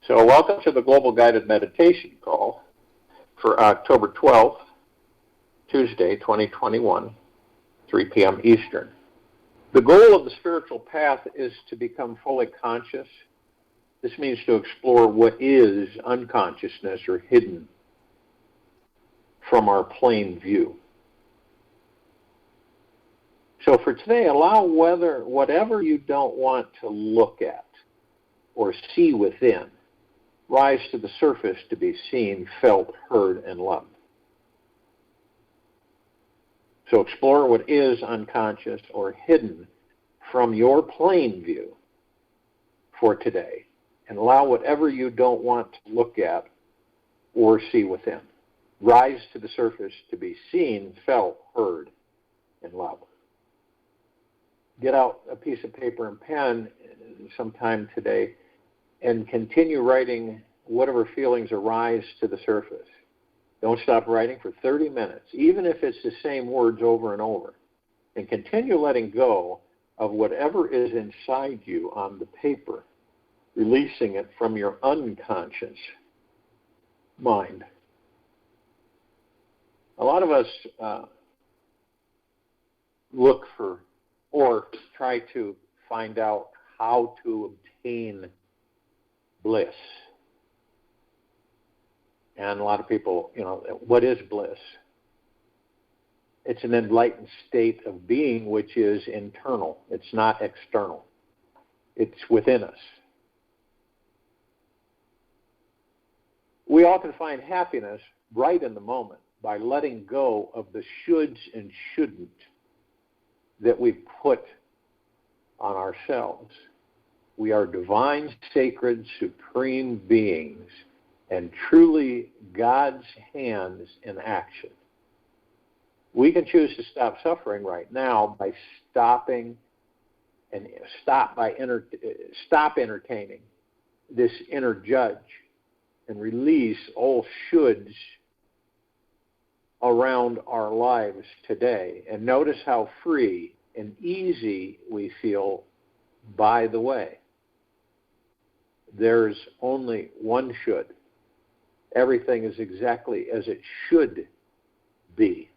So welcome to the Global Guided Meditation Call for October 12th, Tuesday, 2021, 3 p.m. Eastern. The goal of the spiritual path is to become fully conscious. This means to explore what is unconsciousness or hidden from our plain view. So for today, allow whatever you don't want to look at or see within rise to the surface to be seen, felt, heard, and loved. So explore what is unconscious or hidden from your plain view for today, and allow whatever you don't want to look at or see within rise to the surface to be seen, felt, heard, and loved. Get out a piece of paper and pen sometime today and continue writing whatever feelings arise to the surface. Don't stop writing for 30 minutes, even if it's the same words over and over. And continue letting go of whatever is inside you on the paper, releasing it from your unconscious mind. A lot of us look for or try to find out how to obtain bliss. And a lot of people, what is bliss? It's an enlightened state of being which is internal. It's not external. It's within us. We often find happiness right in the moment by letting go of the shoulds and shouldn't that we put on ourselves. We are divine, sacred, supreme beings, and truly God's hands in action. We can choose to stop suffering right now by stop entertaining this inner judge and release all shoulds around our lives today. And notice how free and easy we feel by the way. There's only one should. Everything is exactly as it should be.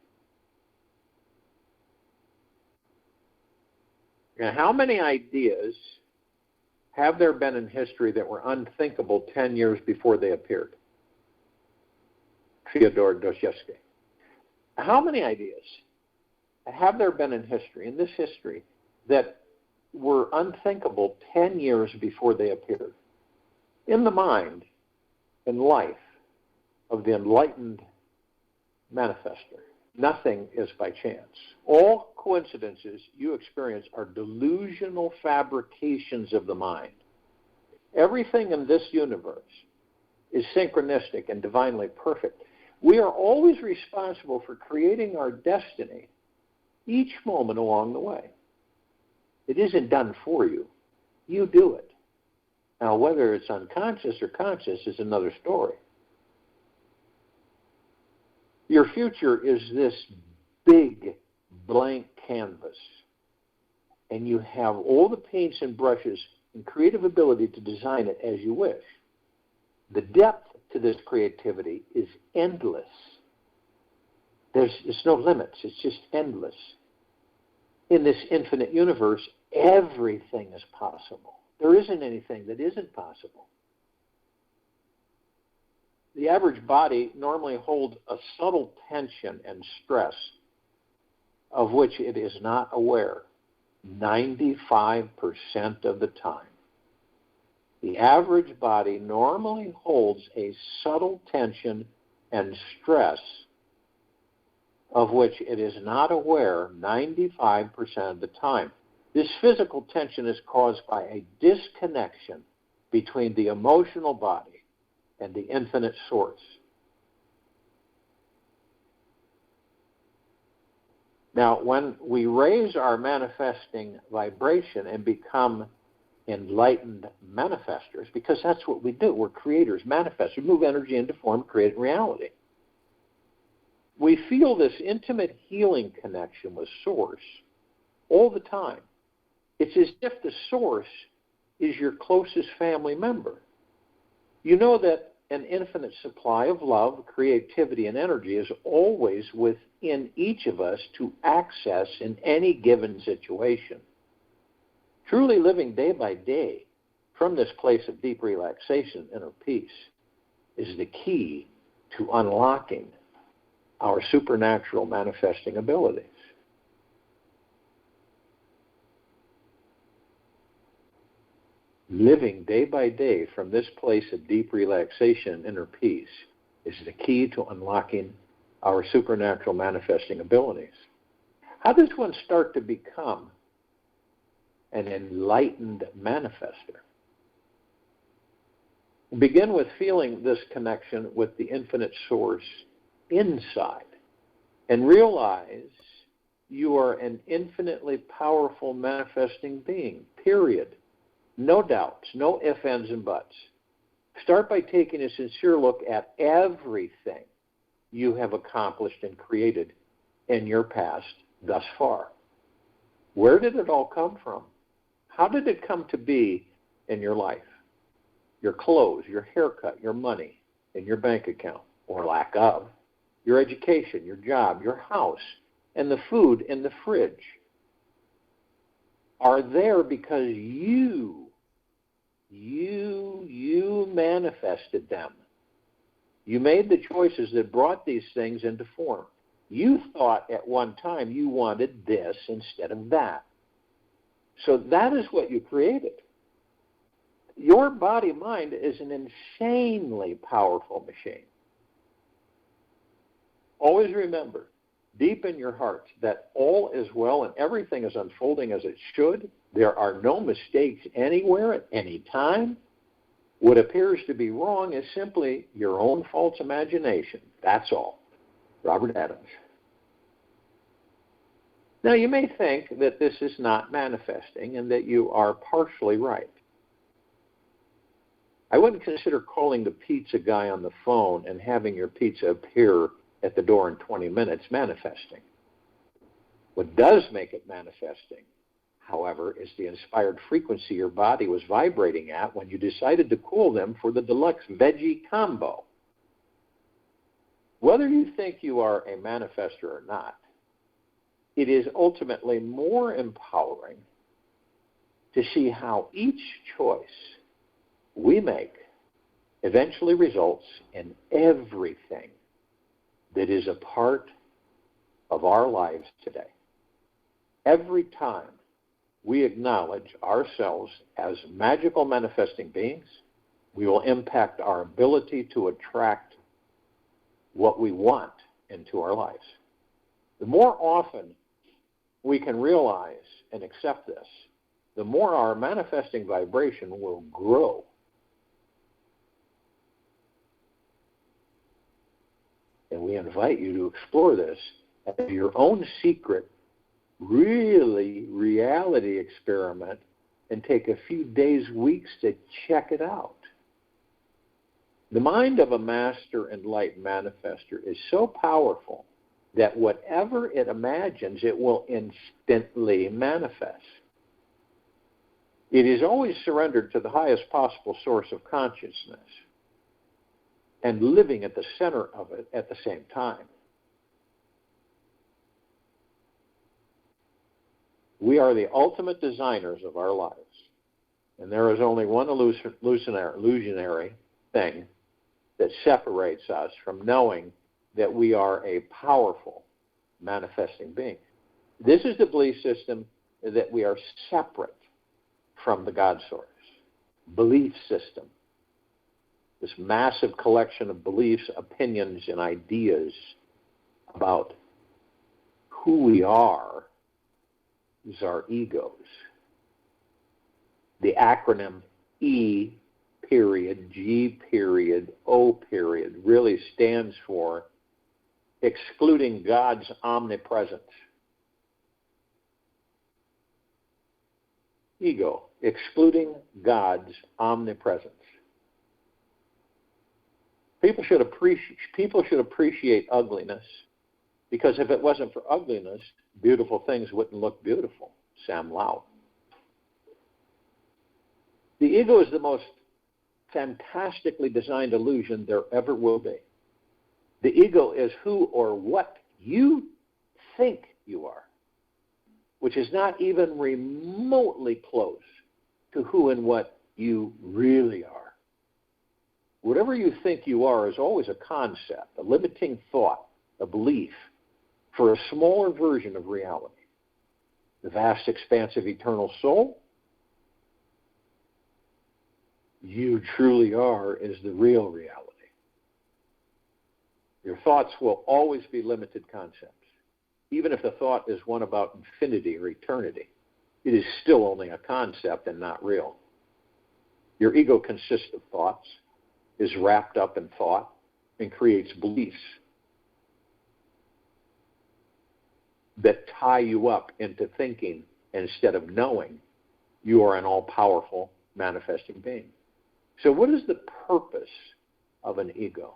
Now, how many ideas have there been in history that were unthinkable 10 years before they appeared? Fyodor Dostoevsky. How many ideas have there been in this history, that were unthinkable 10 years before they appeared? In the mind and life of the enlightened manifester, nothing is by chance. All coincidences you experience are delusional fabrications of the mind. Everything in this universe is synchronistic and divinely perfect. We are always responsible for creating our destiny each moment along the way. It isn't done for you. You do it. Now, whether it's unconscious or conscious is another story. Your future is this big blank canvas, and you have all the paints and brushes and creative ability to design it as you wish. The depth to this creativity is endless. There's no limits. It's just endless. In this infinite universe, everything is possible. There isn't anything that isn't possible. The average body normally holds a subtle tension and stress of which it is not aware 95% of the time. The average body normally holds a subtle tension and stress of which it is not aware 95% of the time. This physical tension is caused by a disconnection between the emotional body and the infinite source. Now, when we raise our manifesting vibration and become enlightened manifestors, because that's what we do, we're creators, manifestors, we move energy into form, create reality. We feel this intimate healing connection with Source all the time. It's as if the Source is your closest family member. You know that an infinite supply of love, creativity, and energy is always within each of us to access in any given situation. Truly living day by day from this place of deep relaxation and inner peace is the key to unlocking our supernatural manifesting abilities. Living day by day from this place of deep relaxation and inner peace is the key to unlocking our supernatural manifesting abilities. How does one start to become an enlightened manifester? Begin with feeling this connection with the infinite source inside and realize you are an infinitely powerful manifesting being, period. No doubts, no ifs, ands, and buts. Start by taking a sincere look at everything you have accomplished and created in your past thus far. Where did it all come from? How did it come to be in your life? Your clothes, your haircut, your money in your bank account, or lack of, your education, your job, your house, and the food in the fridge are there because you manifested them. You made the choices that brought these things into form. You thought at one time you wanted this instead of that. So that is what you created. Your body-mind is an insanely powerful machine. Always remember, deep in your heart, that all is well and everything is unfolding as it should. There are no mistakes anywhere at any time. What appears to be wrong is simply your own false imagination. That's all. Robert Adams. Now, you may think that this is not manifesting and that you are partially right. I wouldn't consider calling the pizza guy on the phone and having your pizza appear at the door in 20 minutes manifesting. What does make it manifesting, however, is the inspired frequency your body was vibrating at when you decided to cool them for the deluxe veggie combo. Whether you think you are a manifester or not, it is ultimately more empowering to see how each choice we make eventually results in everything that is a part of our lives today. Every time we acknowledge ourselves as magical manifesting beings, we will impact our ability to attract what we want into our lives. The more often we can realize and accept this, the more our manifesting vibration will grow. And we invite you to explore this as your own secret, really reality experiment and take a few days, weeks to check it out. The mind of a master and light manifester is so powerful that whatever it imagines, it will instantly manifest. It is always surrendered to the highest possible source of consciousness and living at the center of it at the same time. We are the ultimate designers of our lives, and there is only one illusionary thing that separates us from knowing that we are a powerful manifesting being. This is the belief system that we are separate from the God source. Belief system. This massive collection of beliefs, opinions, and ideas about who we are is our egos. The acronym E period, G period, O period really stands for excluding God's omnipresence. Ego, excluding God's omnipresence. People should appreciate ugliness, because if it wasn't for ugliness, beautiful things wouldn't look beautiful. Sam Lau. The ego is the most fantastically designed illusion there ever will be. The ego is who or what you think you are, which is not even remotely close to who and what you really are. Whatever you think you are is always a concept, a limiting thought, a belief for a smaller version of reality. The vast expanse of eternal soul, you truly are, is the real reality. Your thoughts will always be limited concepts. Even if the thought is one about infinity or eternity, it is still only a concept and not real. Your ego consists of thoughts, is wrapped up in thought, and creates beliefs that tie you up into thinking instead of knowing you are an all-powerful manifesting being. So what is the purpose of an ego?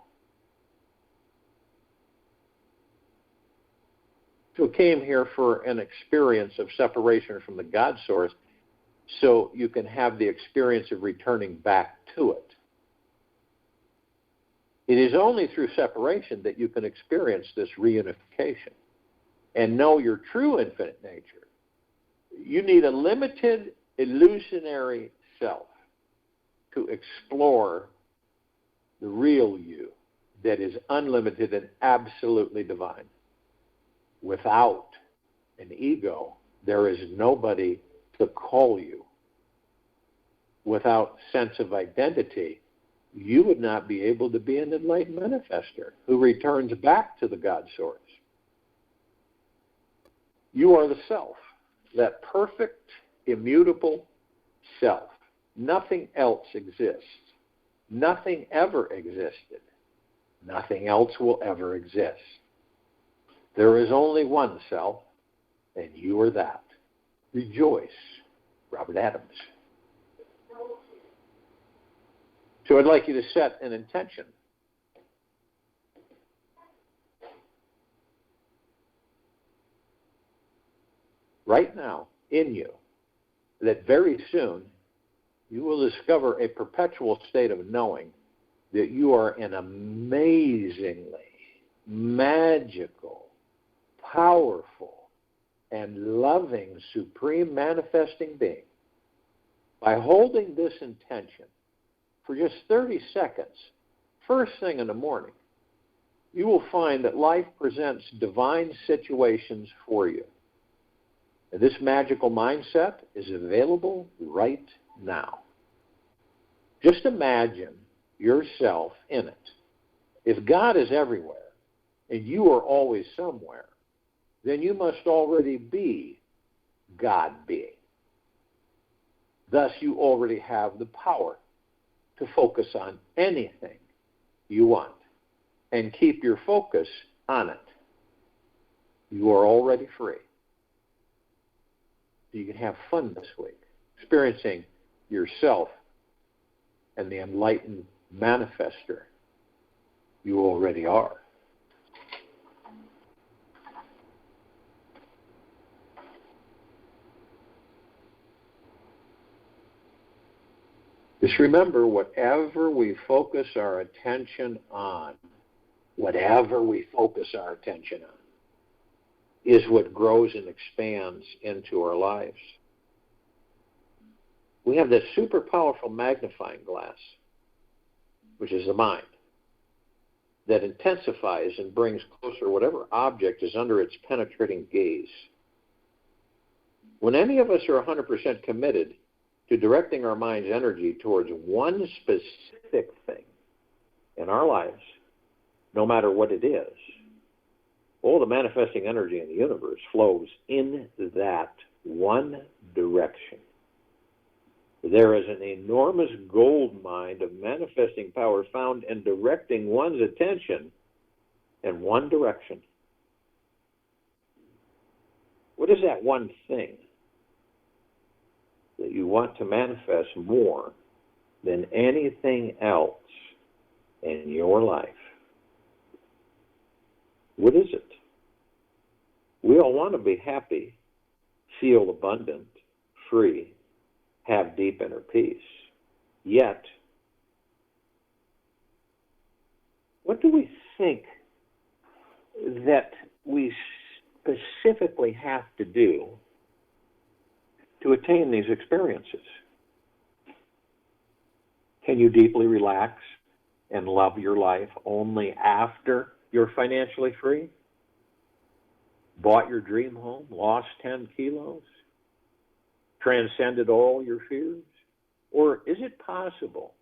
So it came here for an experience of separation from the God source so you can have the experience of returning back to it. It is only through separation that you can experience this reunification and know your true infinite nature. You need a limited, illusionary self to explore the real you that is unlimited and absolutely divine. Without an ego, there is nobody to call you. Without sense of identity, you would not be able to be an enlightened manifester who returns back to the God source. You are the self, that perfect, immutable self. Nothing else exists. Nothing ever existed. Nothing else will ever exist. There is only one self, and you are that. Rejoice. Robert Adams. So I'd like you to set an intention. Right now, in you, that very soon you will discover a perpetual state of knowing that you are an amazingly magical, powerful, and loving supreme manifesting being. By holding this intention for just 30 seconds, first thing in the morning, you will find that life presents divine situations for you. And this magical mindset is available right now. Just imagine yourself in it. If God is everywhere and you are always somewhere, then you must already be God being. Thus, you already have the power to focus on anything you want and keep your focus on it. You are already free. You can have fun this week, experiencing yourself and the enlightened manifester you already are. Just remember, whatever we focus our attention on, is what grows and expands into our lives. We have this super powerful magnifying glass, which is the mind, that intensifies and brings closer whatever object is under its penetrating gaze. When any of us are 100% committed to directing our mind's energy towards one specific thing in our lives, no matter what it is, all the manifesting energy in the universe flows in that one direction. There is an enormous gold mine of manifesting power found in directing one's attention in one direction. What is that one thing that you want to manifest more than anything else in your life? What is it? We all want to be happy, feel abundant, free, have deep inner peace. Yet, what do we think that we specifically have to do to attain these experiences? Can you deeply relax and love your life only after you're financially free? Bought your dream home, lost 10 kilos, transcended all your fears? Or is it possible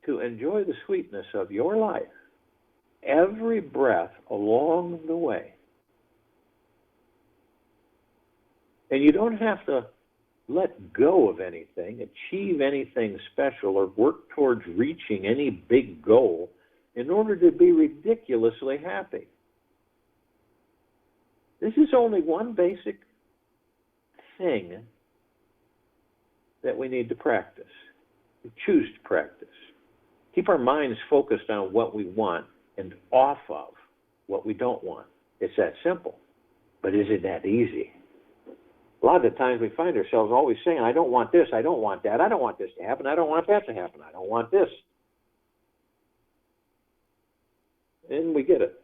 to enjoy the sweetness of your life every breath along the way? And you don't have to let go of anything, achieve anything special, or work towards reaching any big goal in order to be ridiculously happy. This is only one basic thing that we need to practice. We choose to practice. Keep our minds focused on what we want and off of what we don't want. It's that simple. But is it that easy? A lot of the times we find ourselves always saying, I don't want this, I don't want that, I don't want this to happen, I don't want that to happen, I don't want this. And we get it.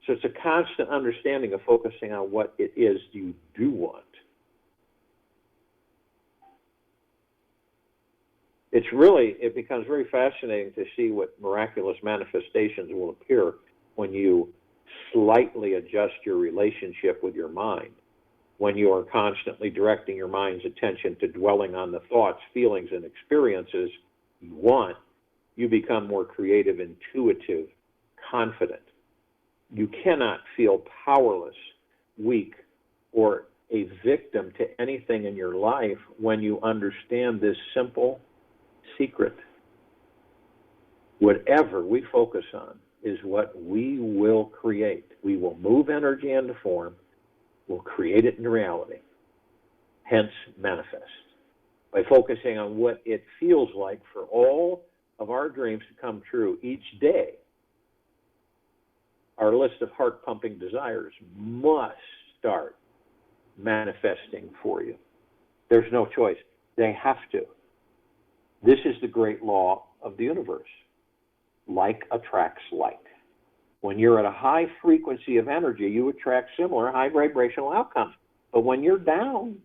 So it's a constant understanding of focusing on what it is you do want. It becomes very fascinating to see what miraculous manifestations will appear when you slightly adjust your relationship with your mind. When you are constantly directing your mind's attention to dwelling on the thoughts, feelings, and experiences you want, you become more creative, intuitive, confident. You cannot feel powerless, weak, or a victim to anything in your life when you understand this simple secret. Whatever we focus on is what we will create. We will move energy into form. We'll create it into reality. Hence, manifest. By focusing on what it feels like for all of our dreams to come true each day, our list of heart-pumping desires must start manifesting for you. There's no choice. They have to. This is the great law of the universe. Like attracts like. When you're at a high frequency of energy, you attract similar high vibrational outcomes. But when you're down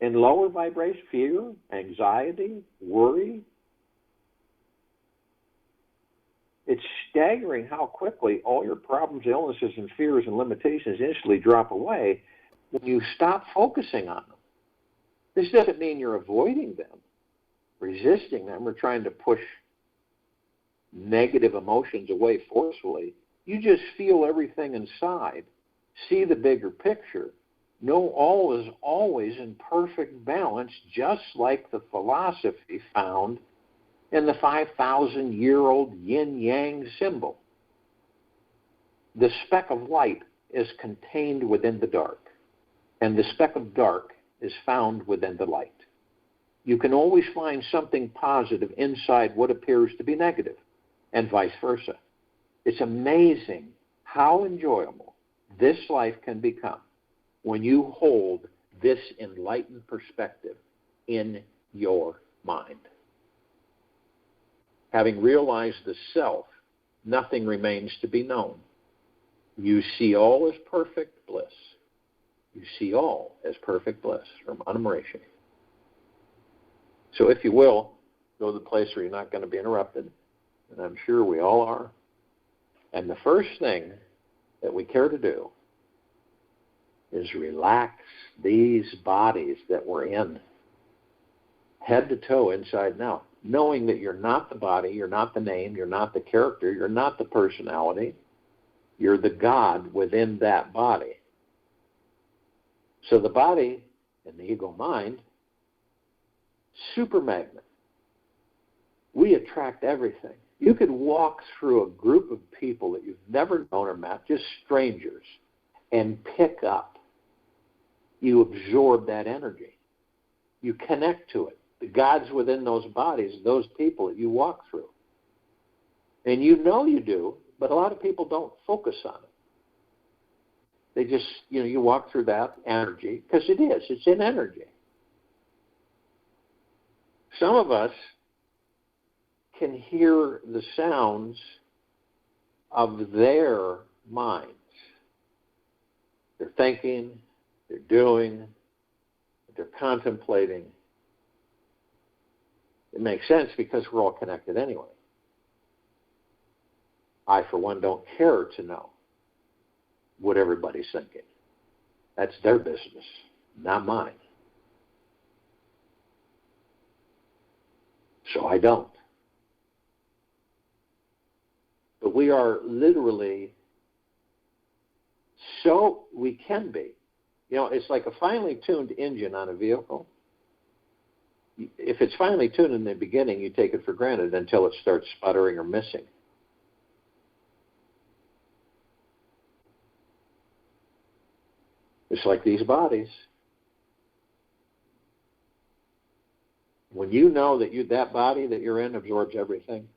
in lower vibration, fear, anxiety, worry, it's staggering how quickly all your problems, illnesses, and fears and limitations instantly drop away when you stop focusing on them. This doesn't mean you're avoiding them, resisting them, or trying to push negative emotions away forcefully. You just feel everything inside, see the bigger picture, know all is always in perfect balance, just like the philosophy found in the 5,000-year-old yin-yang symbol. The speck of light is contained within the dark, and the speck of dark is found within the light. You can always find something positive inside what appears to be negative, and vice versa. It's amazing how enjoyable this life can become when you hold this enlightened perspective in your mind. Having realized the self, nothing remains to be known. You see all as perfect bliss. You see all as perfect bliss from Anna Mauritia. So if you will, go to the place where you're not going to be interrupted, and I'm sure we all are. And the first thing that we care to do is relax these bodies that we're in, head to toe, inside and out, knowing that you're not the body, you're not the name, you're not the character, you're not the personality, you're the God within that body. So the body and the ego mind, super magnet. We attract everything. You could walk through a group of people that you've never known or met, just strangers, and pick up. You absorb that energy. You connect to it. The God's within those bodies, those people that you walk through. And you know you do, but a lot of people don't focus on it. They just, you walk through that energy, because it's in energy. Some of us can hear the sounds of their minds. They're thinking, they're doing, they're contemplating. It makes sense because we're all connected anyway. I, for one, don't care to know what everybody's thinking. That's their business, not mine. So I don't. But we are literally, so we can be. You know, it's like a finely tuned engine on a vehicle. If it's finely tuned in the beginning, you take it for granted until it starts sputtering or missing. It's like these bodies. When you know that that body that you're in absorbs everything,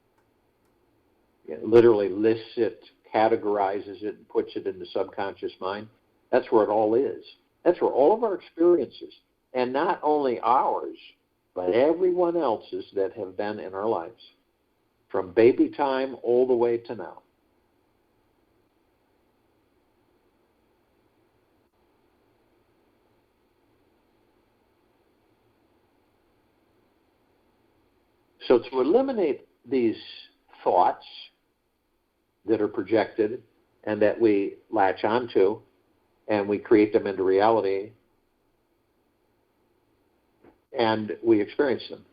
it literally lists it, categorizes it, and puts it in the subconscious mind, that's where it all is. That's where all of our experiences, and not only ours, but everyone else's that have been in our lives, from baby time all the way to now. So to eliminate these thoughts that are projected and that we latch onto and we create them into reality and we experience them,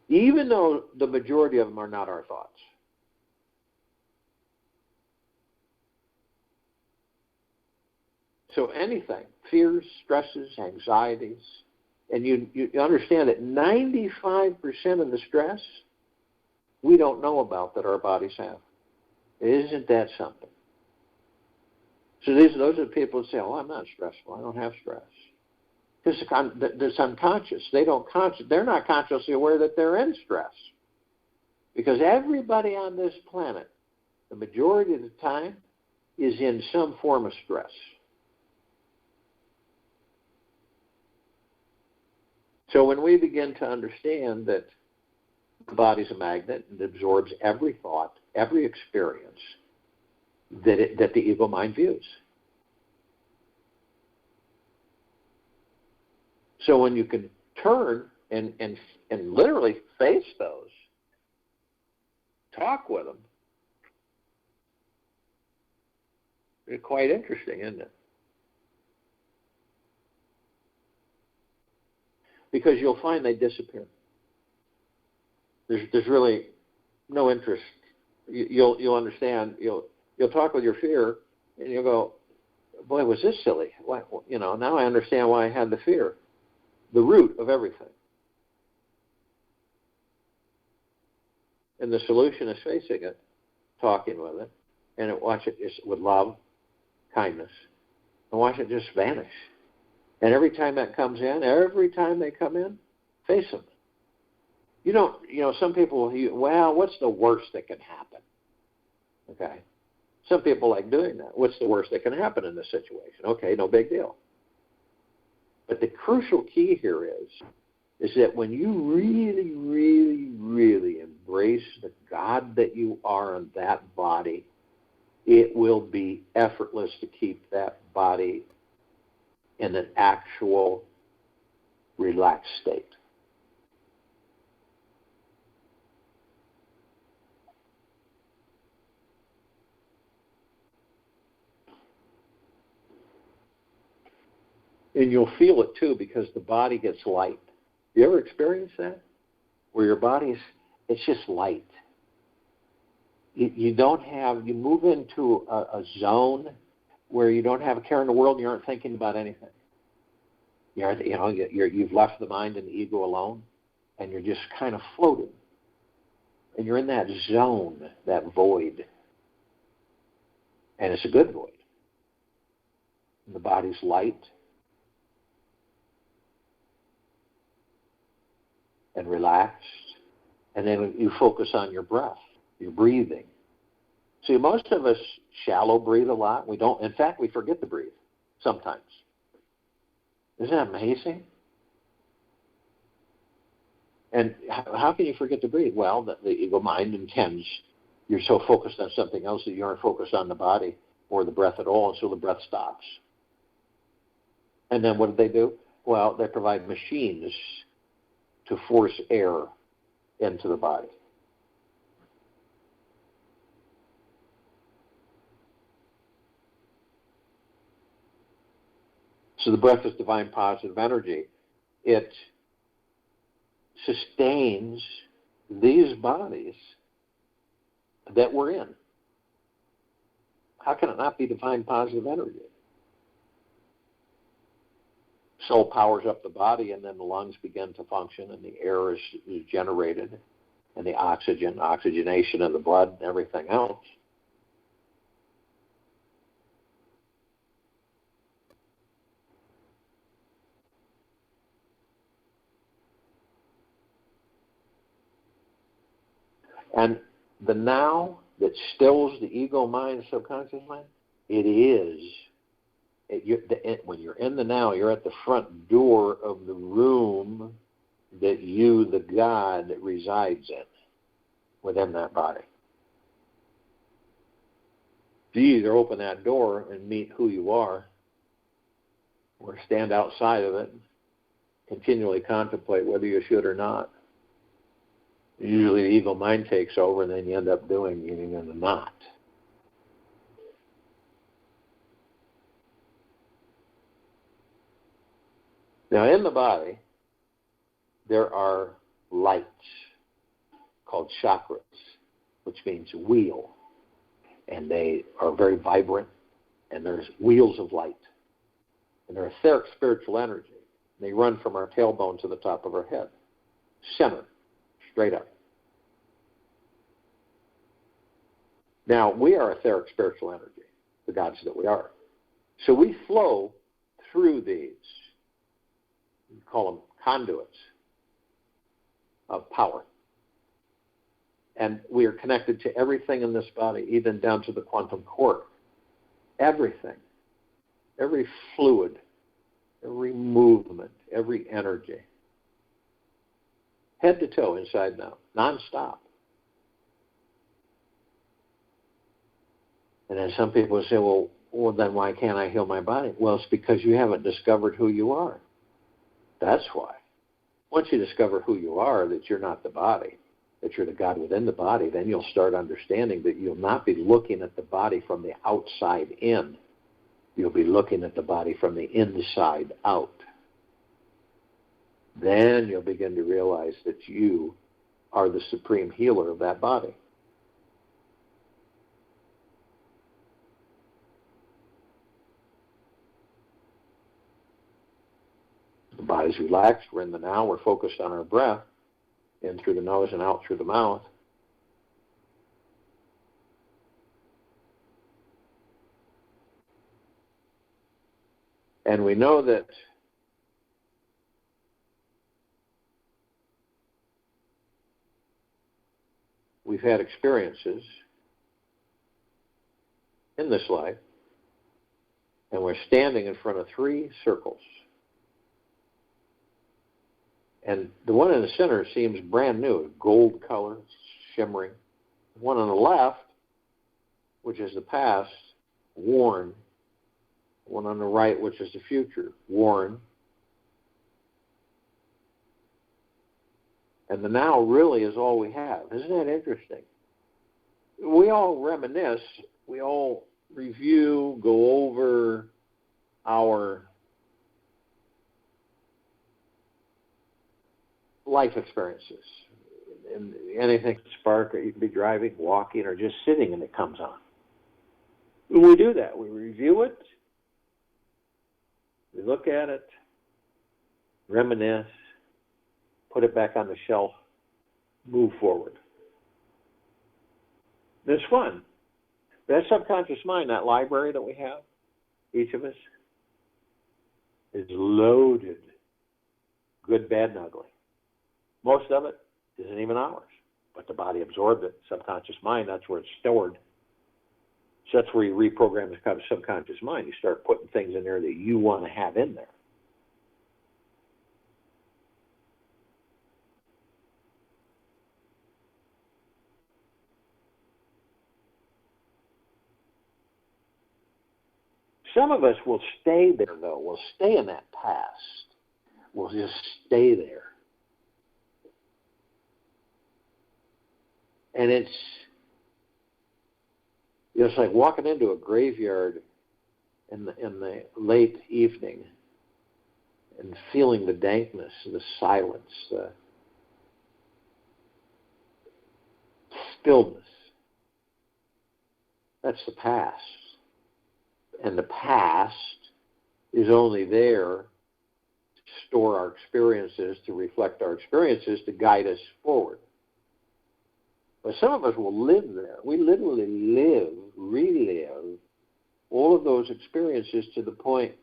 even though the majority of them are not our thoughts. So anything, fears, stresses, anxieties, and you understand that 95% of the stress we don't know about that our bodies have. Isn't that something? So those are the people who say, oh, I'm not stressful. I don't have stress. Because it's unconscious. They're not consciously aware that they're in stress. Because everybody on this planet, the majority of the time, is in some form of stress. So when we begin to understand that the body's a magnet and absorbs every thought, every experience that the ego mind views. So when you can turn and literally face those, talk with them, it's quite interesting, isn't it? Because you'll find they disappear. There's really no interest. You'll understand. You'll talk with your fear, and you'll go, "Boy, was this silly?" Why, now I understand why I had the fear. The root of everything, and the solution is facing it, talking with it, and watch it just with love, kindness, and watch it just vanish. And every time that comes in, every time they come in, face them. Some people, what's the worst that can happen? Okay. Some people like doing that. What's the worst that can happen in this situation? Okay, no big deal. But the crucial key here is that when you really, really, really embrace the God that you are in that body, it will be effortless to keep that body in an actual relaxed state. And you'll feel it too because the body gets light. You ever experience that? Where your body's, it's just light. You move into a zone where you don't have a care in the world and you aren't thinking about anything. You've left the mind and the ego alone, and you're just kind of floating. And you're in that zone, that void. And it's a good void. And the body's light and relaxed. And then you focus on your breath, your breathing. See, most of us shallow breathe a lot. We don't. In fact, we forget to breathe sometimes. Isn't that amazing? And how can you forget to breathe? Well, the ego mind intends You're so focused on something else that you aren't focused on the body or the breath at all, and so the breath stops. And then what do? Well, they provide machines to force air into the body. So the breath is divine positive energy. It sustains these bodies that we're in. How can it not be divine positive energy? Soul powers up the body, and then the lungs begin to function, and the air is generated, and the oxygenation of the blood, and everything else. And the now that stills the ego mind, subconscious mind, it is. When you're in the now, you're at the front door of the room that you, the God, resides in, within that body. You either open that door and meet who you are, or stand outside of it and continually contemplate whether you should or not. Usually the ego mind takes over, and then you end up doing it in the not. Now, in the body, there are lights called chakras, which means wheel. And they are very vibrant, and there's wheels of light. And they're etheric spiritual energy. They run from our tailbone to the top of our head, center, straight up. Now, we are etheric spiritual energy, the gods that we are. So we flow through these. We call them conduits of power. And we are connected to everything in this body, even down to the quantum quark. Everything. Every fluid, every movement, every energy. Head to toe, inside and out, nonstop. And then some people say, well, then why can't I heal my body? Well, it's because you haven't discovered who you are. That's why. Once you discover who you are, that you're not the body, that you're the God within the body, then you'll start understanding that you'll not be looking at the body from the outside in. You'll be looking at the body from the inside out. Then you'll begin to realize that you are the supreme healer of that body. The body's relaxed. We're in the now. We're focused on our breath, in through the nose and out through the mouth. And we know that we've had experiences in this life, and we're standing in front of 3 circles. And the one in the center seems brand new, gold color, shimmering. The one on the left, which is the past, worn. The one on the right, which is the future, worn. And the now really is all we have. Isn't that interesting? We all reminisce, we all review, go over our life experiences. And anything can spark, or you can be driving, walking, or just sitting, and it comes on. When we do that, we review it, we look at it, reminisce, put it back on the shelf, move forward. It's fun. That subconscious mind, that library that we have, each of us, is loaded, good, bad, and ugly. Most of it isn't even ours, but the body absorbed it. Subconscious mind, that's where it's stored. So that's where you reprogram the subconscious mind. You start putting things in there that you want to have in there. Some of us will stay there, though. We'll stay in that past. We'll just stay there. And it's like walking into a graveyard in the late evening and feeling the dankness, the silence, the stillness. That's the past. And the past is only there to store our experiences, to reflect our experiences, to guide us forward. But some of us will live there. We literally relive all of those experiences to the point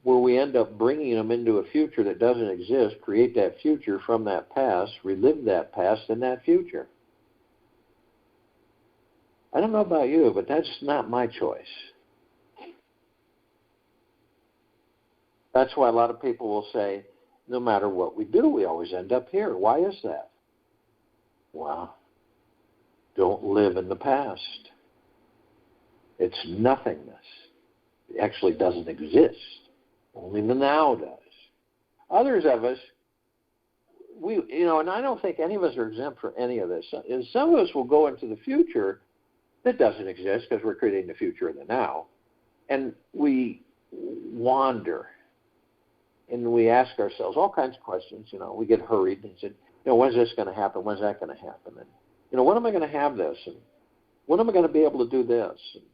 where we end up bringing them into a future that doesn't exist, create that future from that past, relive that past in that future. I don't know about you, but that's not my choice. That's why a lot of people will say, no matter what we do, we always end up here. Why is that? Well, don't live in the past. It's nothingness. It actually doesn't exist. Only the now does. Others of us, and I don't think any of us are exempt from any of this. Some of us will go into the future that doesn't exist because we're creating the future in the now. And we wander. And we ask ourselves all kinds of questions. We get hurried and say, when's this going to happen? When's that going to happen? And, when am I going to have this? And when am I going to be able to do this? And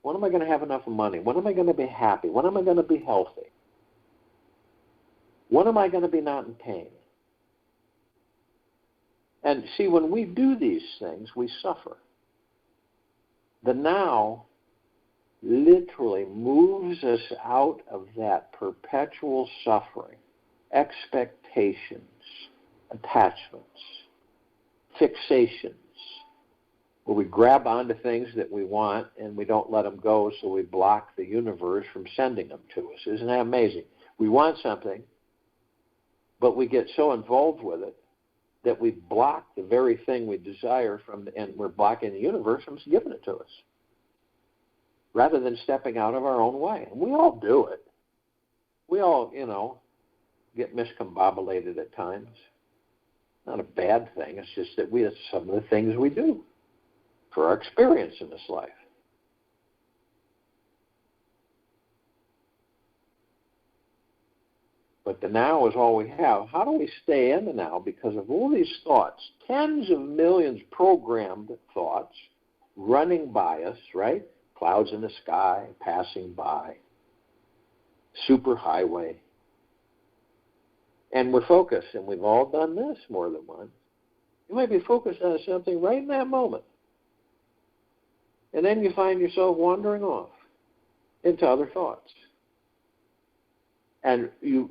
when am I going to have enough money? When am I going to be happy? When am I going to be healthy? When am I going to be not in pain? And see, when we do these things, we suffer. The now literally moves us out of that perpetual suffering, expectations, attachments, fixations, where we grab onto things that we want and we don't let them go, so we block the universe from sending them to us. Isn't that amazing? We want something, but we get so involved with it that we block the very thing we desire and we're blocking the universe from giving it to us, rather than stepping out of our own way. And we all do it. We all, get miscombobulated at times. Not a bad thing. It's just that that's some of the things we do for our experience in this life. But the now is all we have. How do we stay in the now? Because of all these thoughts, tens of millions programmed thoughts running by us, right? Clouds in the sky, passing by, superhighway. And we're focused, and we've all done this more than once. You might be focused on something right in that moment. And then you find yourself wandering off into other thoughts. And you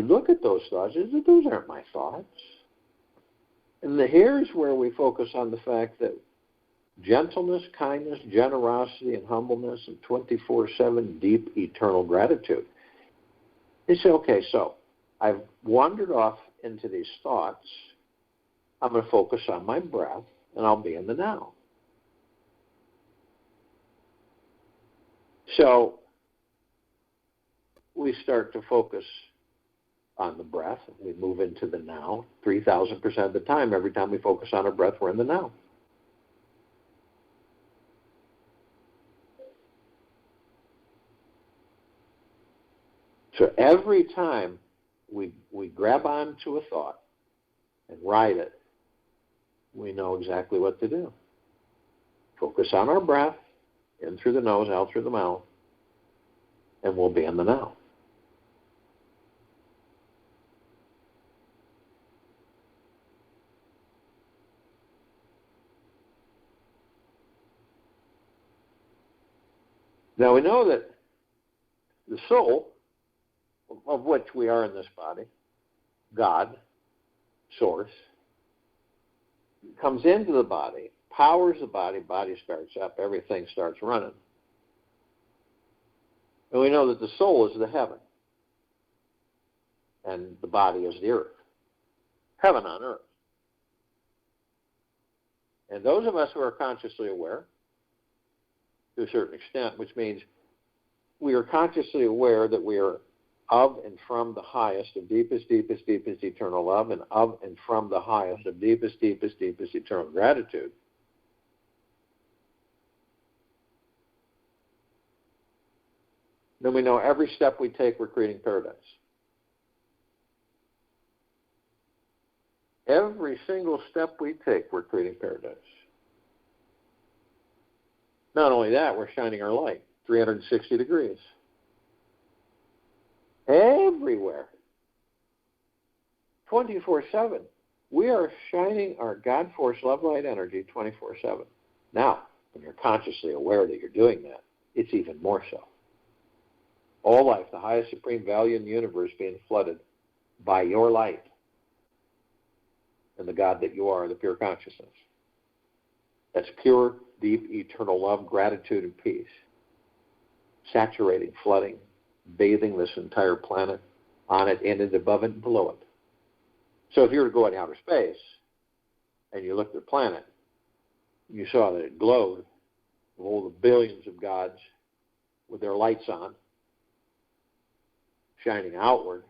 look at those thoughts, and those aren't my thoughts. And here's where we focus on the fact that gentleness, kindness, generosity, and humbleness, and 24/7 deep eternal gratitude. They say, okay, so I've wandered off into these thoughts. I'm going to focus on my breath, and I'll be in the now. So we start to focus on the breath. We move into the now 3,000% of the time. Every time we focus on our breath, we're in the now. So every time we grab onto a thought and ride it, we know exactly what to do. Focus on our breath, in through the nose, out through the mouth, and we'll be in the now. Now we know that the soul, of which we are in this body, God, source, comes into the body, powers the body starts up, everything starts running. And we know that the soul is the heaven, and the body is the earth. Heaven on earth. And those of us who are consciously aware, to a certain extent, which means we are consciously aware that we are of and from the highest of deepest, deepest, deepest eternal love, and of and from the highest of deepest, deepest, deepest eternal gratitude. Then we know every step we take, we're creating paradise. Every single step we take, we're creating paradise. Not only that, we're shining our light 360 degrees. Everywhere. 24/7. We are shining our God force love light energy 24/7. Now, when you're consciously aware that you're doing that, it's even more so. All life, the highest supreme value in the universe, being flooded by your light and the God that you are, the pure consciousness. That's pure, deep, eternal love, gratitude, and peace. Saturating, flooding, bathing this entire planet, on it, in it, above it, and below it. So if you were to go in outer space and you looked at the planet, you saw that it glowed with all the billions of gods with their lights on, shining outward.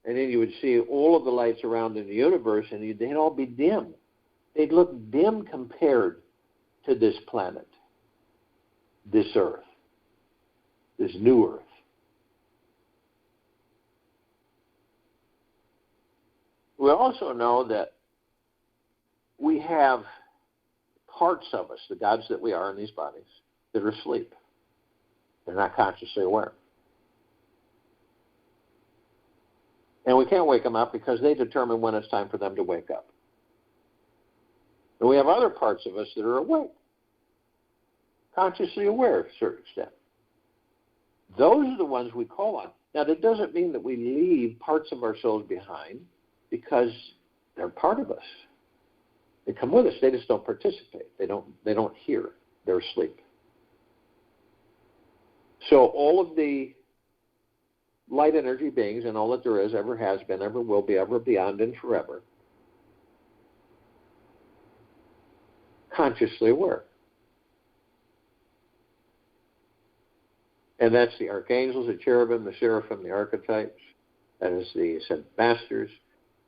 And then you would see all of the lights around in the universe, and they'd all be dim. They'd look dim compared to this planet, this earth, this new earth. We also know that we have parts of us, the gods that we are in these bodies, that are asleep. They're not consciously aware. And we can't wake them up because they determine when it's time for them to wake up. And we have other parts of us that are awake, consciously aware to a certain extent. Those are the ones we call on. Now, that doesn't mean that we leave parts of ourselves behind, because they're part of us. They come with us. They just don't participate. They don't hear. They're asleep. So all of the light energy beings, and all that there is, ever has been, ever will be, ever beyond, and forever, consciously aware. And that's the archangels, the cherubim, the seraphim, the archetypes. That is the ascended masters,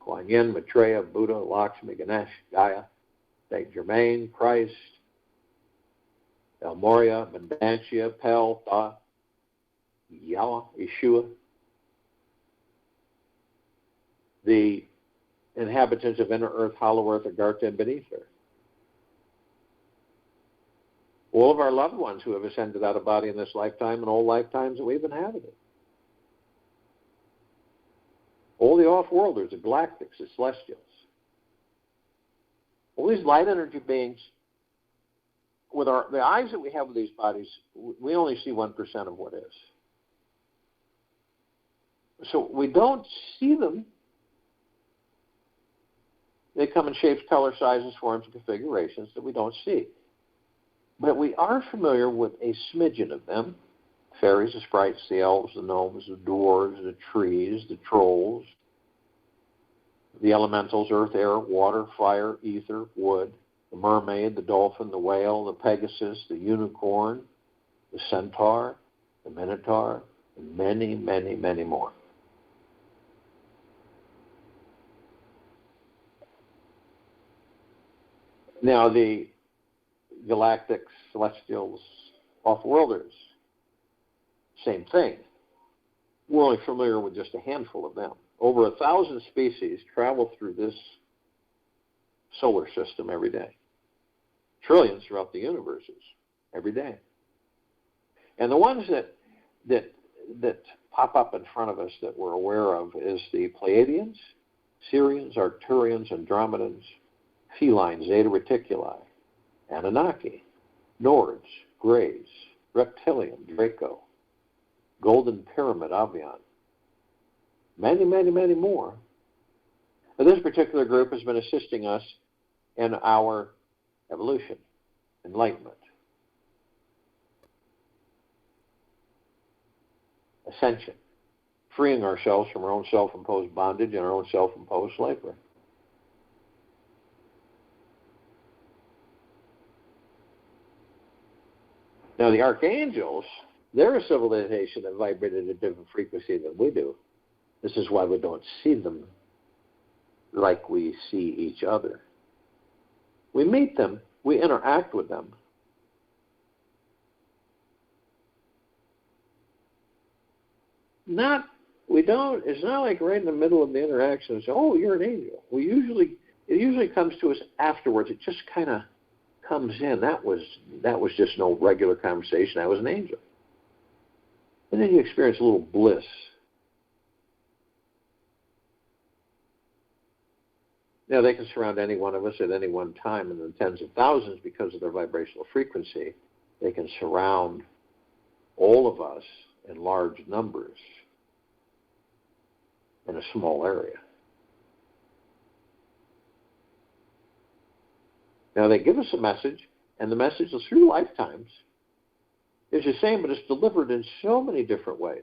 Kuan Yin, Maitreya, Buddha, Lakshmi, Ganesh, Gaia, Saint Germain, Christ, El Morya, Mandantia, Pel, Tha, Yahweh, Yeshua, the inhabitants of inner earth, hollow earth, Agartha, and beneath earth. All of our loved ones who have ascended out of body in this lifetime and all lifetimes that we've inhabited. All the off-worlders, the galactics, the celestials. All these light energy beings, with the eyes that we have with these bodies, we only see 1% of what is. So we don't see them. They come in shapes, color, sizes, forms, and configurations that we don't see. But we are familiar with a smidgen of them. Fairies, the sprites, the elves, the gnomes, the dwarves, the trees, the trolls, the elementals, earth, air, water, fire, ether, wood, the mermaid, the dolphin, the whale, the pegasus, the unicorn, the centaur, the minotaur, and many, many, many more. Now, the galactic celestials, off-worlders, same thing. We're only familiar with just a handful of them. Over 1,000 species travel through this solar system every day. Trillions throughout the universes every day. And the ones that pop up in front of us that we're aware of is the Pleiadians, Sirians, Arcturians, Andromedans, Felines, Zeta Reticuli, Anunnaki, Nords, Greys, Reptilian, Draco, Golden Pyramid, Avian, many, many, many more. Now, this particular group has been assisting us in our evolution, enlightenment, ascension, freeing ourselves from our own self-imposed bondage and our own self-imposed slavery. Now, the archangels, they're a civilization that vibrated at a different frequency than we do. This is why we don't see them like we see each other. We meet them, we interact with them. It's not like right in the middle of the interaction, say, oh, you're an angel. It usually comes to us afterwards. It just kind of comes in. That was just no regular conversation. I was an angel. And then you experience a little bliss. Now, they can surround any one of us at any one time in the tens of thousands because of their vibrational frequency. They can surround all of us in large numbers in a small area. Now, they give us a message, and the message is through lifetimes. It's the same, but it's delivered in so many different ways.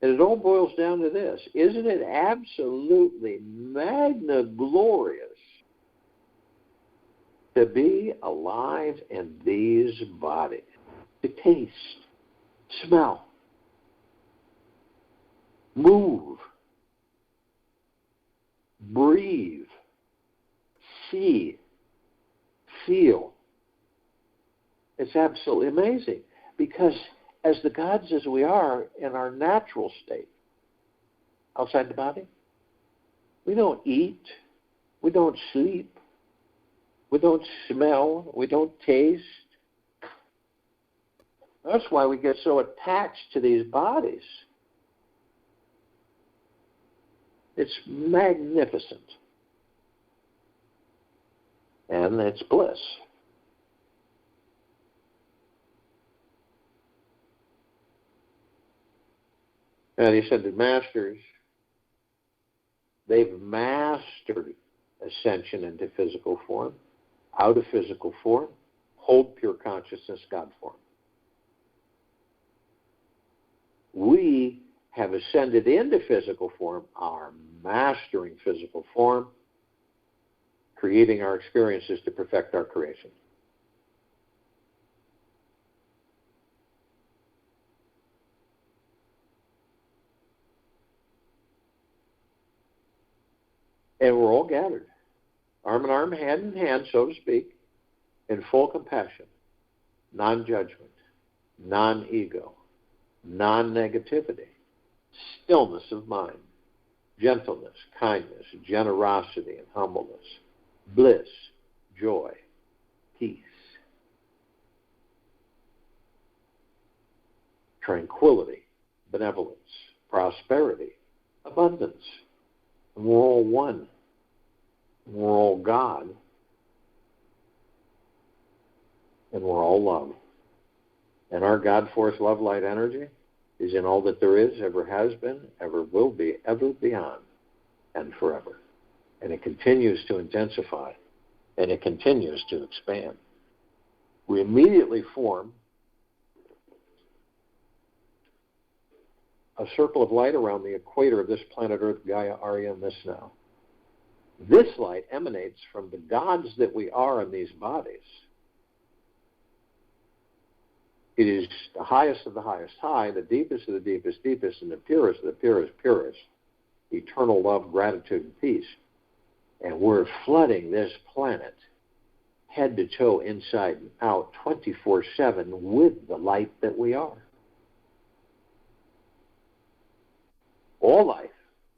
And it all boils down to this. Isn't it absolutely magna glorious to be alive in these bodies? To taste, smell, move, breathe, see, feel. It's absolutely amazing because as the gods as we are in our natural state, outside the body, we don't eat, we don't sleep, we don't smell, we don't taste. That's why we get so attached to these bodies. It's magnificent. And it's bliss. And he said the masters, they've mastered ascension into physical form, out of physical form, hold pure consciousness, God form. We have ascended into physical form, are mastering physical form, creating our experiences to perfect our creation. And we're all gathered, arm in arm, hand in hand, so to speak, in full compassion, non-judgment, non-ego, non-negativity, stillness of mind, gentleness, kindness, generosity, and humbleness, bliss, joy, peace, tranquility, benevolence, prosperity, abundance. And we're all one. We're all God. And we're all love. And our God force love light energy is in all that there is, ever has been, ever will be, ever beyond, and forever. And it continues to intensify, and it continues to expand. We immediately form a circle of light around the equator of this planet Earth, Gaia, Arya, and this now. This light emanates from the gods that we are in these bodies. It is the highest of the highest high, the deepest of the deepest deepest, and the purest of the purest purest. Eternal love, gratitude, and peace. And we're flooding this planet head to toe, inside and out, 24/7 with the light that we are. All life,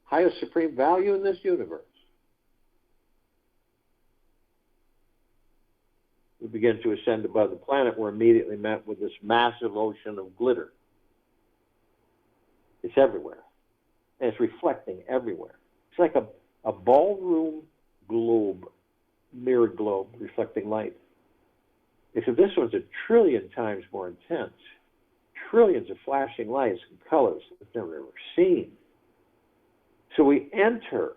highest supreme value in this universe. We begin to ascend above the planet, we're immediately met with this massive ocean of glitter. It's everywhere. And it's reflecting everywhere. It's like a ballroom globe, mirrored globe, reflecting light. Except this one's 1 trillion times more intense. Trillions of flashing lights and colors that we've never ever seen. So we enter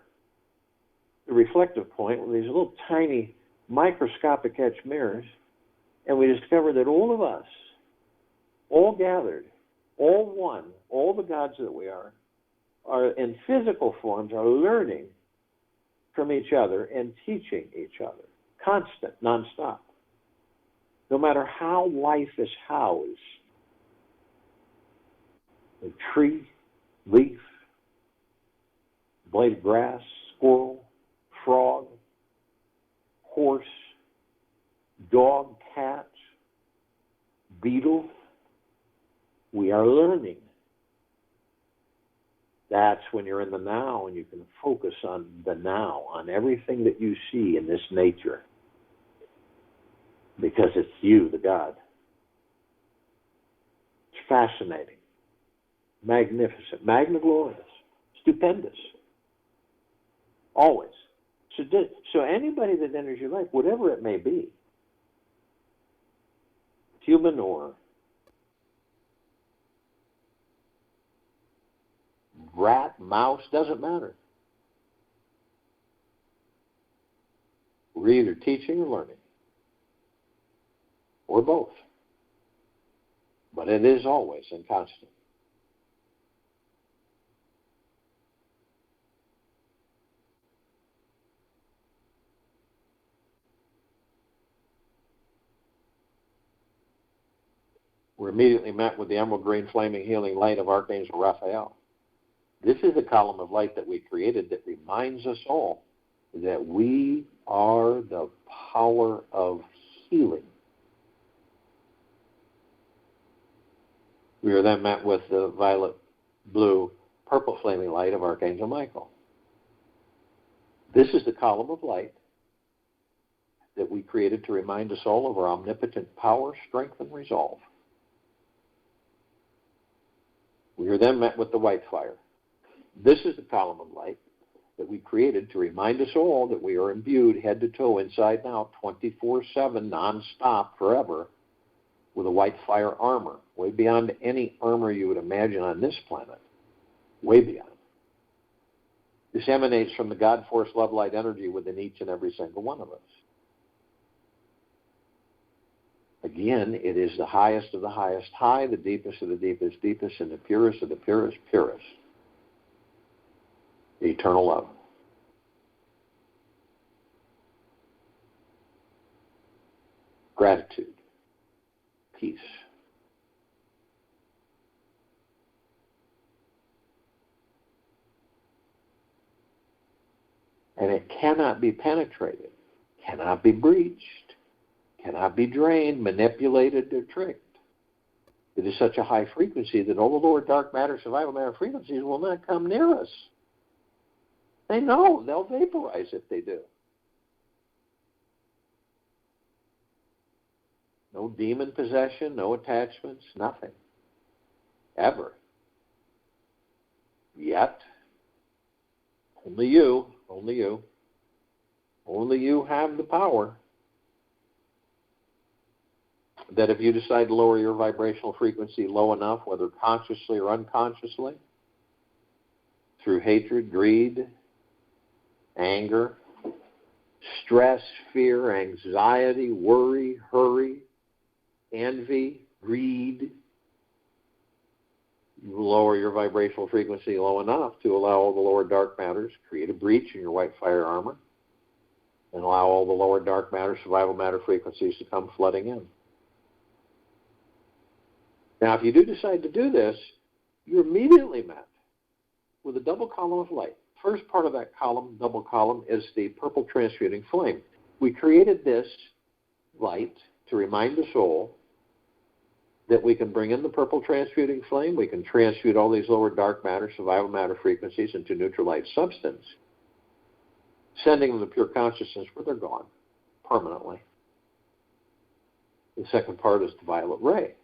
the reflective point with these little tiny microscopic etched mirrors, and we discover that all of us, all gathered, all one, all the gods that we are in physical forms, are learning from each other and teaching each other. Constant, nonstop. No matter how life is housed, a tree, leaf, blade of grass, squirrel, frog, horse, dog, cat, beetle, we are learning. That's when you're in the now and you can focus on the now, on everything that you see in this nature. Because it's you, the God. It's fascinating, magnificent, magniglorious, stupendous. Always. So anybody that enters your life, whatever it may be, human or rat, mouse, doesn't matter. We're either teaching or learning, or both. But it is always and constant. We're immediately met with the emerald green flaming healing light of Archangel Raphael. This is a column of light that we created that reminds us all that we are the power of healing. We are then met with the violet, blue, purple flaming light of Archangel Michael. This is the column of light that we created to remind us all of our omnipotent power, strength, and resolve. We are then met with the white fire. This is the column of light that we created to remind us all that we are imbued head to toe, inside and out, 24/7, non-stop, forever, with a white fire armor, way beyond any armor you would imagine on this planet, way beyond. This emanates from the God Force Love Light energy within each and every single one of us. Again, it is the highest of the highest high, the deepest of the deepest deepest, and the purest of the purest purest. The eternal love. Gratitude. Peace. And it cannot be penetrated, cannot be breached, cannot be drained, manipulated, or tricked. It is such a high frequency that all the lower dark matter, survival matter frequencies will not come near us. They know they'll vaporize if they do. No demon possession, no attachments, nothing. Ever. Yet, only you have the power that if you decide to lower your vibrational frequency low enough, whether consciously or unconsciously, through hatred, greed, anger, stress, fear, anxiety, worry, hurry, envy, greed, you lower your vibrational frequency low enough to allow all the lower dark matters, create a breach in your white fire armor, and allow all the lower dark matter, survival matter frequencies to come flooding in. Now, if you do decide to do this, you're immediately met with a double column of light. First part of that column, double column, is the purple transmuting flame. We created this light to remind the soul that we can bring in the purple transmuting flame, we can transmute all these lower dark matter, survival matter frequencies into neutral light substance, sending them to pure consciousness where they're gone permanently. The second part is the violet ray.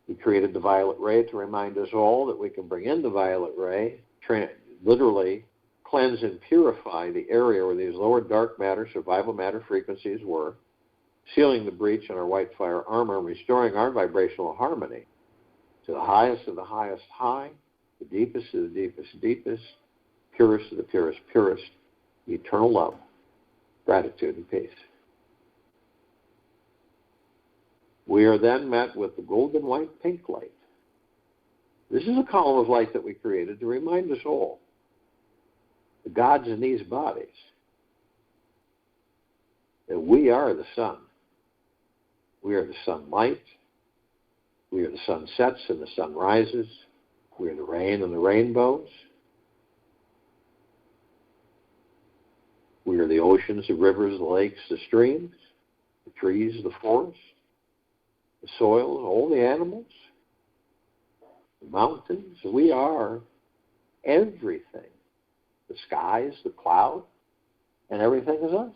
We created the violet ray to remind us all that we can bring in the violet ray, literally cleanse and purify the area where these lower dark matter, survival matter frequencies were, sealing the breach in our white fire armor and restoring our vibrational harmony to the highest of the highest high, the deepest of the deepest deepest, purest of the purest purest, eternal love, gratitude, and peace. We are then met with the golden white pink light. This is a column of light that we created to remind us all, the gods in these bodies, that we are the sun. We are the sunlight. We are the sunsets and the sunrises. We are the rain and the rainbows. We are the oceans, the rivers, the lakes, the streams, the trees, the forests, the soils, all the animals, the mountains. We are everything. The skies, the cloud, and everything is us.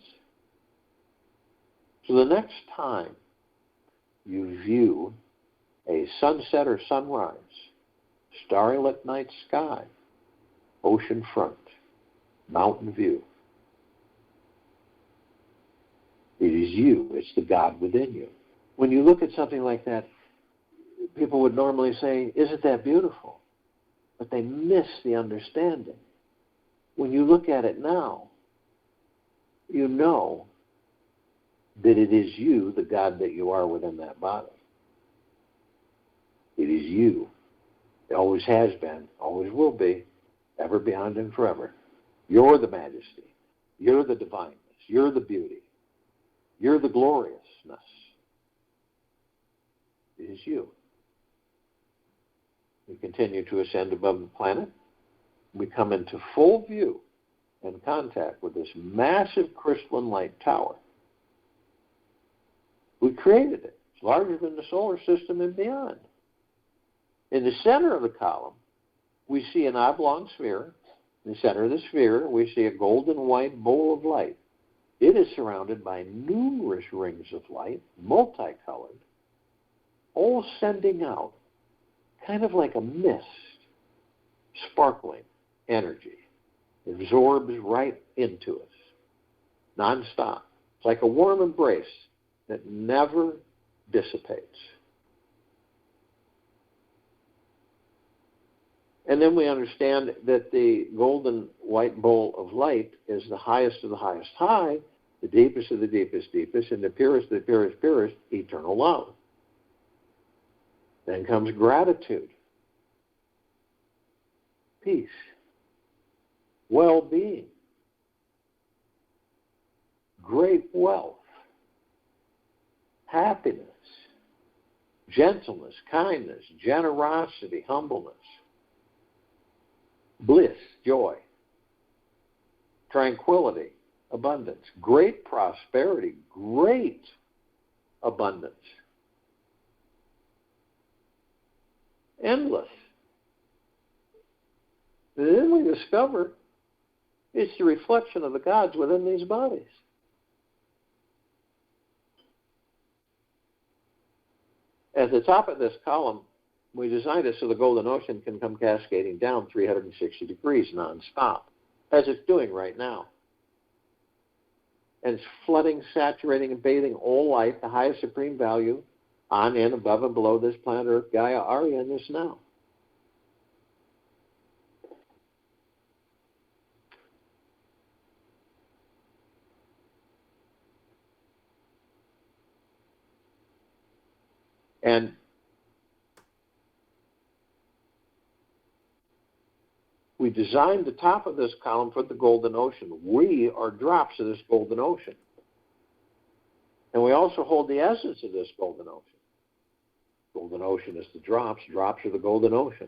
So the next time you view a sunset or sunrise, starry-lit night sky, ocean front, mountain view, it is you. It's the God within you. When you look at something like that, people would normally say, isn't that beautiful? But they miss the understanding. When you look at it now, you know that it is you, the God that you are within that body. It is you. It always has been, always will be, ever, beyond, and forever. You're the majesty. You're the divineness. You're the beauty. You're the gloriousness. It is you. We continue to ascend above the planet. We come into full view and contact with this massive crystalline light tower. We created it. It's larger than the solar system and beyond. In the center of the column, we see an oblong sphere. In the center of the sphere, we see a golden white bowl of light. It is surrounded by numerous rings of light, multicolored, all sending out kind of like a mist, sparkling energy. It absorbs right into us, nonstop. It's like a warm embrace that never dissipates. And then we understand that the golden white bowl of light is the highest of the highest high, the deepest of the deepest deepest, and the purest of the purest purest, eternal love. Then comes gratitude, peace, well-being, great wealth, happiness, gentleness, kindness, generosity, humbleness, bliss, joy, tranquility, abundance, great prosperity, great abundance, endless. And then we discover it's the reflection of the gods within these bodies. At the top of this column, we designed it so the golden ocean can come cascading down 360 degrees nonstop, as it's doing right now. And it's flooding, saturating, and bathing all life, the highest supreme value, on, in, above, and below this planet Earth, Gaia, Arya, and this now. And we designed the top of this column for the golden ocean. We are drops of this golden ocean. And we also hold the essence of this golden ocean. Golden ocean is the drops. Drops are the golden ocean.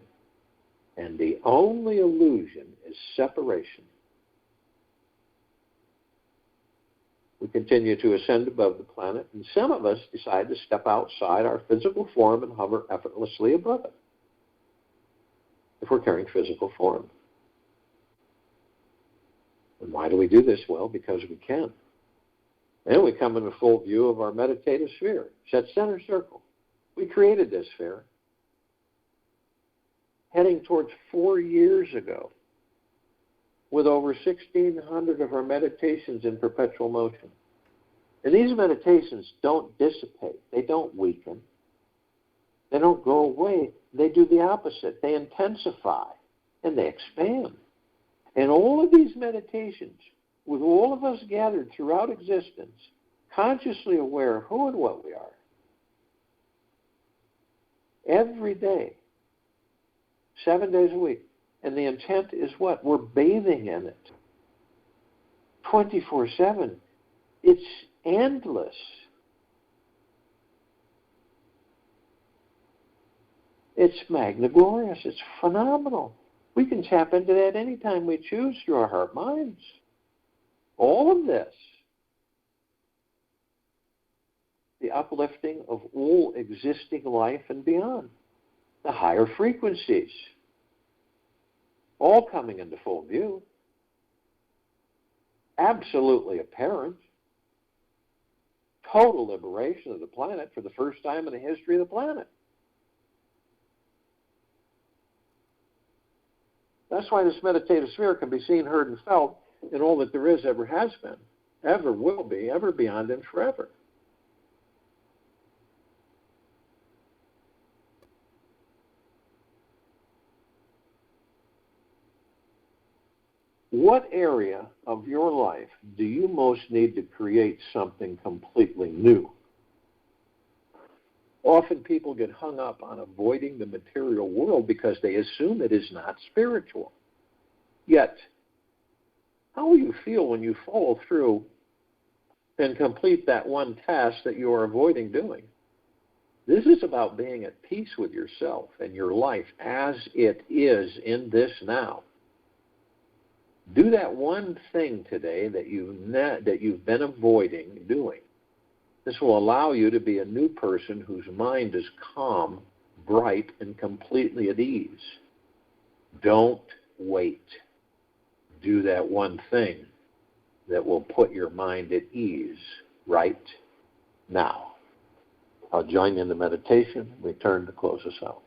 And the only illusion is separation. We continue to ascend above the planet, and some of us decide to step outside our physical form and hover effortlessly above it, if we're carrying physical form. And why do we do this? Well, because we can. And we come into full view of our meditative sphere. It's that center circle. We created this sphere heading towards 4 years ago with over 1,600 of our meditations in perpetual motion. And these meditations don't dissipate. They don't weaken. They don't go away. They do the opposite. They intensify and they expand. And all of these meditations, with all of us gathered throughout existence, consciously aware of who and what we are, every day, 7 days a week. And the intent is what? We're bathing in it 24/7. It's endless. It's magna glorious. It's phenomenal. We can tap into that anytime we choose through our heart minds. All of this, the uplifting of all existing life and beyond, the higher frequencies, all coming into full view, absolutely apparent, total liberation of the planet for the first time in the history of the planet. That's why this meditative sphere can be seen, heard, and felt in all that there is, ever has been, ever will be, ever beyond, and forever. What area of your life do you most need to create something completely new? Often people get hung up on avoiding the material world because they assume it is not spiritual. Yet, how will you feel when you follow through and complete that one task that you are avoiding doing? This is about being at peace with yourself and your life as it is in this now. Do that one thing today that you've been avoiding doing. This will allow you to be a new person whose mind is calm, bright, and completely at ease. Don't wait. Do that one thing that will put your mind at ease right now. I'll join you in the meditation. Return to close us out.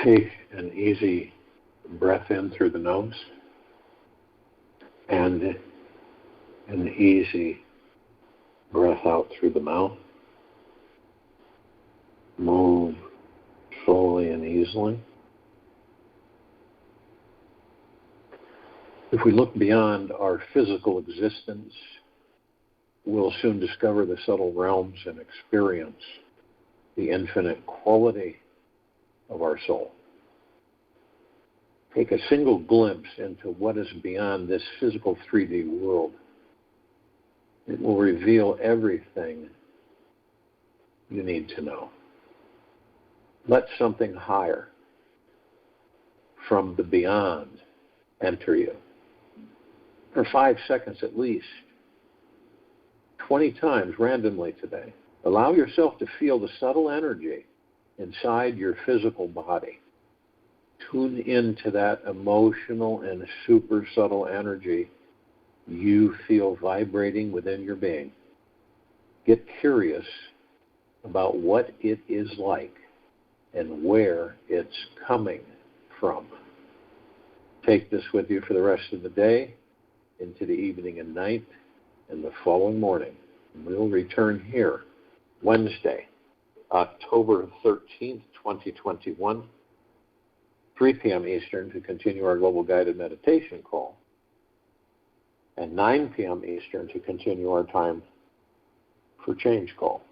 Take an easy breath in through the nose and an easy breath out through the mouth. Move slowly and easily. If we look beyond our physical existence, we'll soon discover the subtle realms and experience the infinite quality of our soul. Take a single glimpse into what is beyond this physical 3D world. It will reveal everything you need to know. Let something higher from the beyond enter you. For 5 seconds at least, 20 times randomly today. Allow yourself to feel the subtle energy inside your physical body. Tune into that emotional and super subtle energy you feel vibrating within your being. Get curious about what it is like and where it's coming from. Take this with you for the rest of the day, into the evening and night, and the following morning. We'll return here Wednesday, October 13th, 2021, 3 p.m. Eastern to continue our Global Guided Meditation call, and 9 p.m. Eastern to continue our Time for Change call.